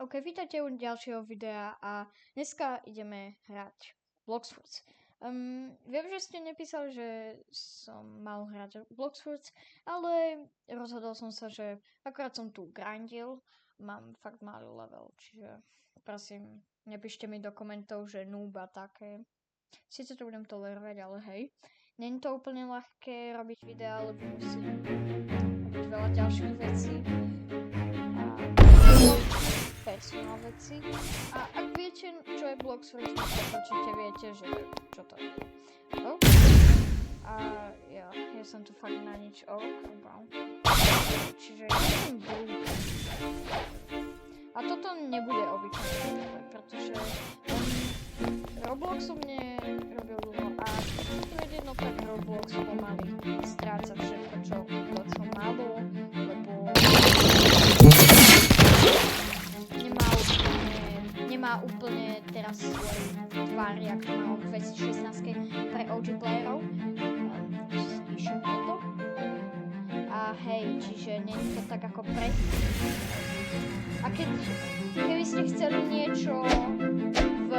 OK, vítajte u ďalšieho videa a dneska ideme hrať Bloxfruits. Viem, že ste nepísali, že som mal hrať Bloxfruits, ale rozhodol som sa, že akorát som tu grindil, mám fakt malý level, čiže prosím, nepíšte mi do komentov, že noob a také. Sice to budem tolerovať, ale hej, není to úplne ľahké robiť videa, lebo musím robiť veľa ďalších vecí. Personal veci. A ak viete, čo je Bloxfruits, tak určite viete, že čo to je. No? A ja som tu fakt na nič Čiže ja som blúd. A toto nebude obyčajné, pretože Roblox u mne robil dlho a keď jedno tak Roblox pomaly stráca všetko, čo malo, lebo nemá úplne teraz svoj tvár, jak to mal v 2016 pre OG playerov. Spíšem toto. A hej, čiže nie je to tak ako A keby ste chceli niečo v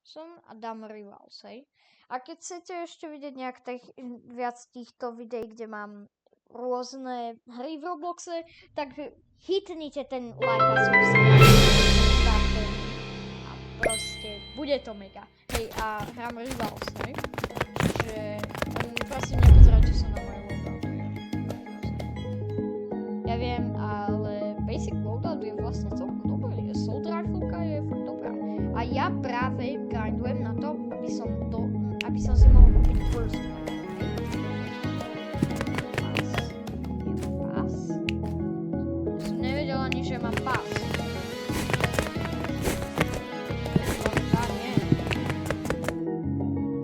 som a dám Rivals, hej. A keď chcete ešte vidieť nejak viac týchto videí, kde mám rôzne hry v Robloxe, tak hitnite ten like a subscribe. A proste bude to mega. Hej, a hrám Rivals, hej. Čiže prosím nepozerajte sa na moje loadout. Ja viem, ale basic loadout je vlastne celkom dobrý. Assault rifleka je fakt dobrá. A ja práve grindujem na to, aby som si mohol kúpiť burst. Pás. Som nevedel ani, že mám pás.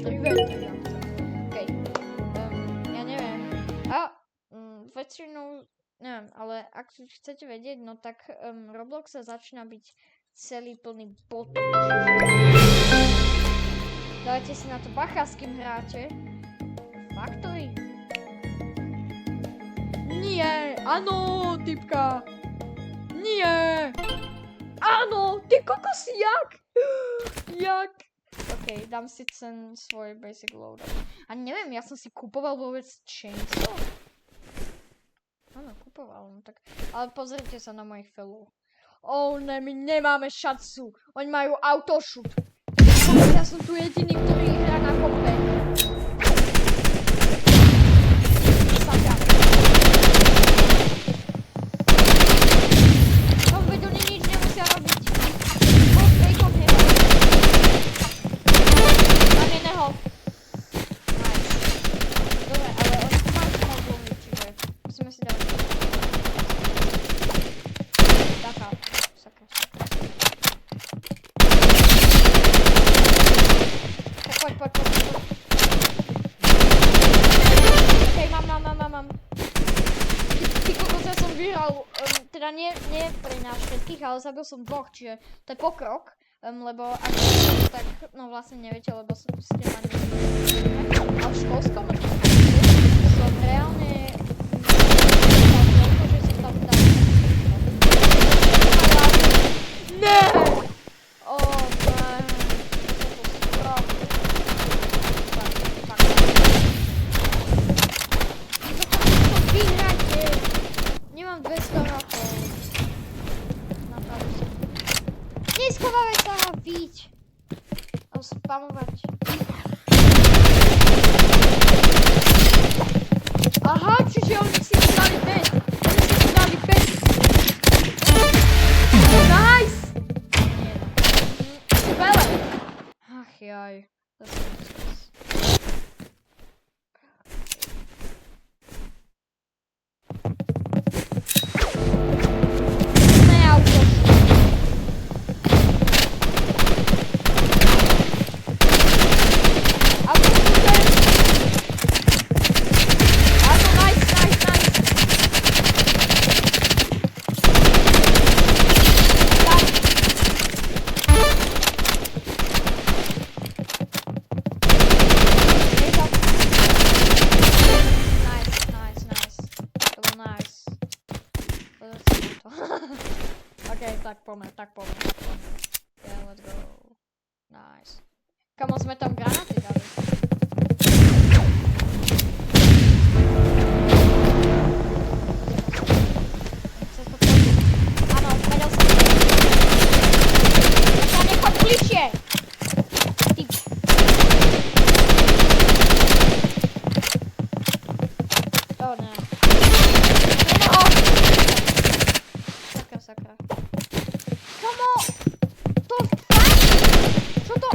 Okay. Ja neviem. Väčšinou neviem, ale ak chcete vedieť, no tak Roblox sa začína byť celý plný botov. Dajte si na to bacha, s kým hráte. Factory. Nie, áno, typka. Nie. Áno, ty kokos, jak? Jak? Ok, dám si ten svoj basic loadout. A neviem, ja som si kupoval vôbec chainsaw. Áno, kupoval, no tak. Ale pozrite sa na mojich fellow. Ne, my nemáme šancu. Oni majú autoshoot. Ja som tu jediný, ktorý hrá na kompe. Sakra. No, veď oni nič nemusia robiť. Fejkom hneď. Mám jedného. Nice. Dobre, ale oni tu majú smogulný, čiže musíme si dať. Taká. Sakra. Poď. Okej, mám. Ty kokos, ja som vyhral, teda nie pre nás všetkých, ale zabil som dvoch, čiže to je pokrok, lebo ak tak, no vlastne neviete, lebo ste ma neviete. A v školskom som reálne že som tam dal. Ne! Nemám 200 rokov. Neschovávať sa a víť. A spamovať. Aha, čiže oni si dali bet. Nice! Skvelé. Ach jaj. Tak poďme. Yeah, let's go. Nice. Kamo, sme tam granáty dali. Áno, vedel som. Sa nechoď bližšie! Ty. Ne. Sakra. Kamo! To fakt? Čo to?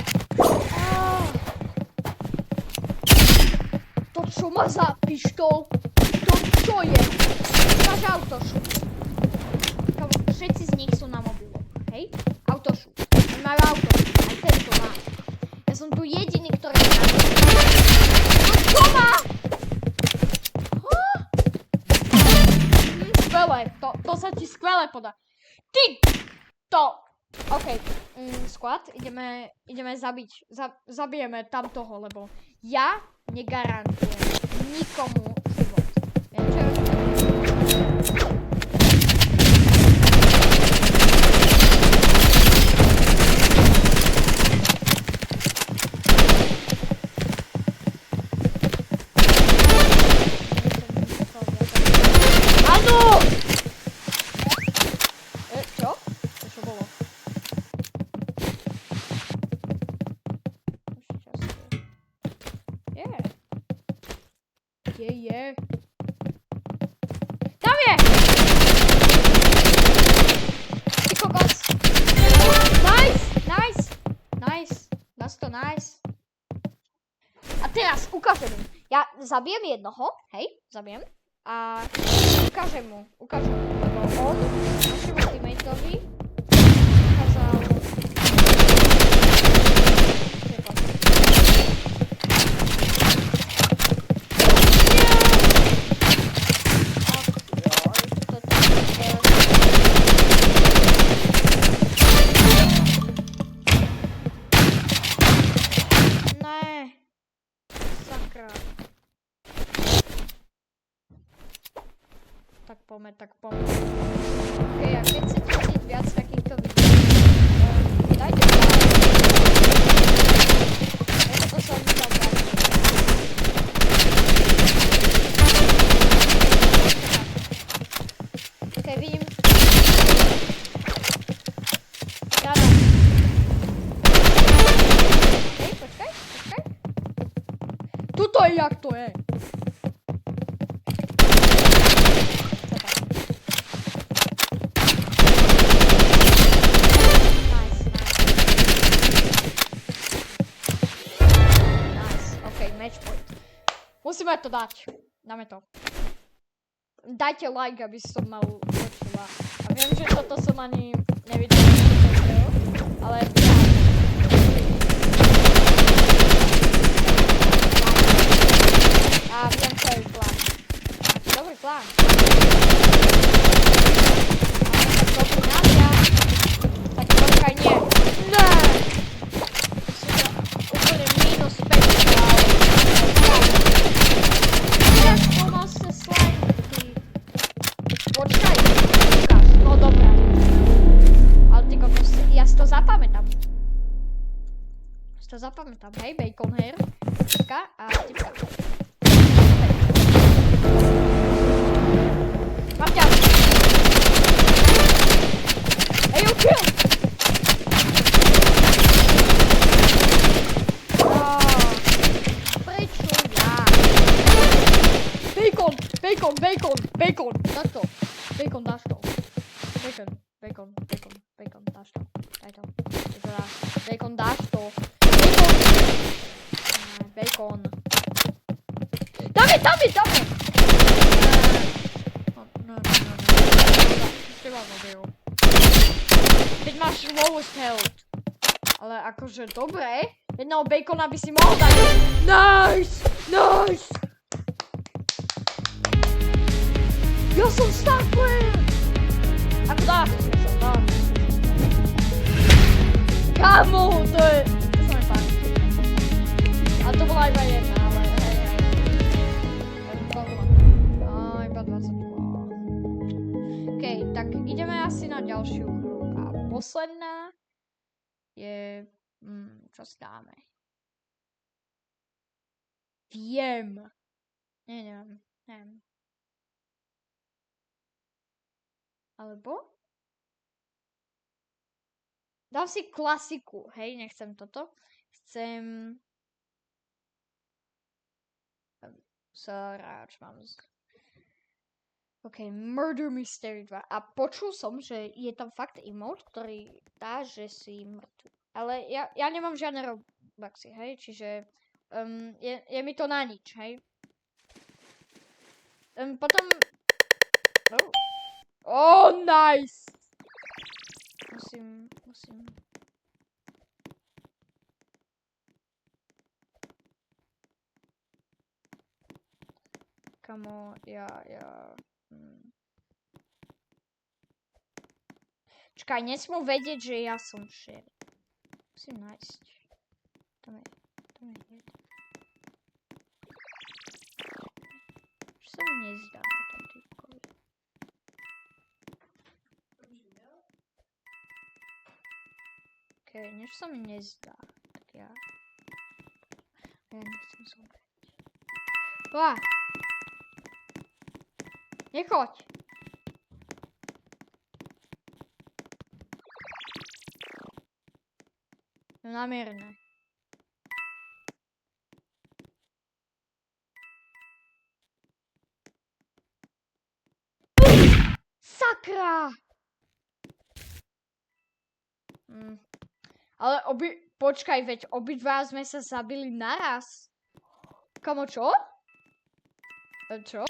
To čo má za pištol? To čo je? Máš autošút. Kamo, všetci z nich sú na mobiloch, hej? Autošút. Oni majú autošút. Aj tento má. Ja som tu jediný, ktorý má. To čo má? Skvelé. To sa ti skvelé podá. Ty! To! OK, squad, ideme zabiť, zabijeme tam toho, lebo ja negarantujem nikomu život. Viem, čo je? zabijem jednoho, hej, zabijem. A ukážem mu, lebo on našemu teammateovi ukázal... Tak poďme. Okay, a keď chcete vidieť viac takýchto videí, dajte like. To som videl dať. Ok, vidím. Jana. Hej, počkaj. Tuto je jak to je. Musíme to dať. Dáme to. Dajte like, aby som mal počula. A viem, že toto som ani nevidel, ale... A viem, čo je plán. Dobrý plán. Ale tak dobrý nádia. Tak počkaj, nie. Ne! Úplne minus 5. Počkaj, ukáž, no dobré. Ale ty kokos, ja si to zapamätám. Hej, bacon hair. Typka a typka. Mám ťa. Ej, you kill! Prečo ja? Bacon, dáš to. Bacon, dáš to. Bacon, dáš to. Daj to. Bacon, dáš to. Bacon. Dáme! No. Ešte ma zabijú. Teď máš lowest health. Ale akože dobre. Jedného bacona by si mohol dať. Nice! Ja som star player! Ako dáš? Kámo, to sa mi páči. A to bola iba jedna, ale hej. Iba 22. Okej, tak ideme asi na ďalšiu hru. A posledná je... čo si dáme? Viem. Neviem. Alebo? Dám si klasiku, hej, nechcem toto. Chcem... Sráč mám OK, Murder Mystery 2. A počul som, že je tam fakt emote, ktorý dá, že si mŕtvy. Ale ja nemám žiadne Robloxy, hej, čiže je mi to na nič, hej. Potom... Oh, nice! Musím... Kamo, Čakaj, nesmú vedieť, že ja som šer. Musím nájsť. Tam je hneď. Čo sa mi nezdá na tom typkovi? Okej, niečo sa mi nezdá. Tak ja nechcem zomrieť. Nechoď! No namierne. Sakra! Ale počkaj, veď obidva sme sa zabili naraz. Kamo, čo? Čo?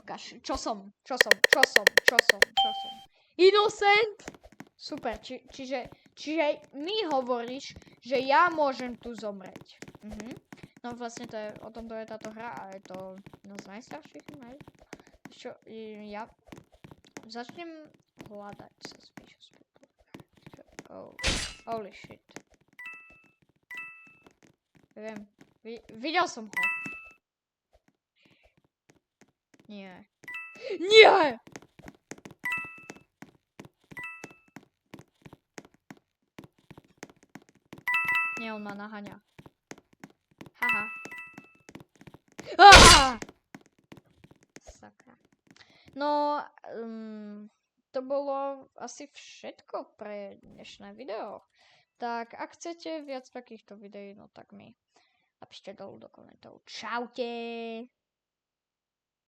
Ukáž, čo som? Innocent? Super, čiže mi hovoríš, že ja môžem tu zomrieť. No vlastne to je, o tomto je táto hra a je to jedna z najstarších, čo ja začnem hľadať suspicious people. Oh, holy shit. Viem, videl som ho. Nie. Nie! Nie, on ma naháňa. Haha. Sakra. No, to bolo asi všetko pre dnešné video. Tak ak chcete viac takýchto videí, no tak mi napíšte dolu do komentov. Čaute!